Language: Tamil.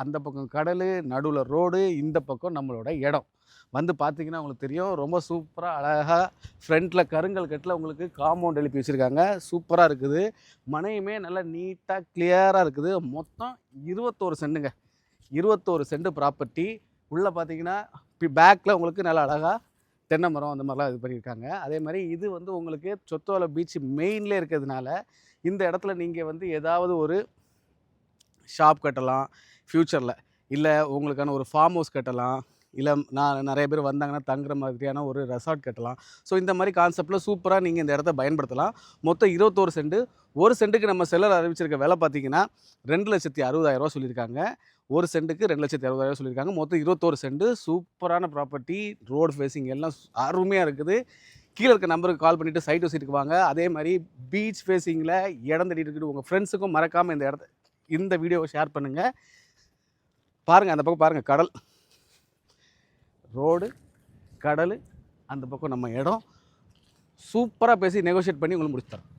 அந்த பக்கம் கடல், நடுவில் ரோடு, இந்த பக்கம் நம்மளோட இடம். வந்து பார்த்தீங்கன்னா உங்களுக்கு தெரியும், ரொம்ப சூப்பராக அழகாக ஃப்ரண்ட்டில் கருங்கல் கட்டில் உங்களுக்கு காம்பவுண்ட் எழுப்பி வச்சுருக்காங்க. சூப்பராக இருக்குது. மனையுமே நல்லா நீட்டாக கிளியராக இருக்குது. மொத்தம் 21 சென்ட்டுங்க. 21 சென்ட் ப்ராப்பர்ட்டி. உள்ளே பார்த்தீங்கன்னா பேக்கில் உங்களுக்கு நல்லா அழகாக தென்னை மரம் அந்த மாதிரிலாம் இது பண்ணியிருக்காங்க. அதே மாதிரி இது வந்து உங்களுக்கு சொத்தோலை பீச் மெயின்லேயே இருக்கிறதுனால இந்த இடத்துல நீங்கள் வந்து ஏதாவது ஒரு ஷாப் கட்டலாம் ஃப்யூச்சரில். இல்லை உங்களுக்கான ஒரு ஃபார்ம் ஹவுஸ் கட்டலாம். இல்லை நிறைய பேர் வந்தாங்கன்னா தங்குற மாதிரியான ஒரு ரெசார்ட் கட்டலாம். ஸோ இந்த மாதிரி கான்செப்டில் சூப்பராக நீங்கள் இந்த இடத்த பயன்படுத்தலாம். மொத்தம் 21 சென்ட். ஒரு சென்ட்டுக்கு நம்ம செல்லர் அறிவிச்சிருக்க விலை பார்த்தீங்கன்னா 2,60,000 சொல்லியிருக்காங்க. ஒரு சென்ட்டுக்கு 2,60,000 சொல்லியிருக்காங்க. மொத்தம் 21 சென்ட். சூப்பரான ப்ராப்பர்ட்டி. ரோடு ஃபேஸிங் எல்லாம் அருமையாக இருக்குது. கீழே இருக்க நம்பருக்கு கால் பண்ணிவிட்டு சைட் விசிட்டுக்கு வாங்க. அதே மாதிரி பீச் ஃபேஸிங்கில் இடம் தேடிட்டு இருக்குது உங்கள் ஃப்ரெண்ட்ஸுக்கும் மறக்காமல் இந்த வீடியோவை ஷேர் பண்ணுங்கள். பாருங்கள், அந்த பக்கம் பாருங்கள், கடல், ரோடு, கடல், அந்த பக்கம் நம்ம இடம். சூப்பராக பேசி நெகோஷியேட் பண்ணி உங்களுக்கு முடிச்சு தரோம்.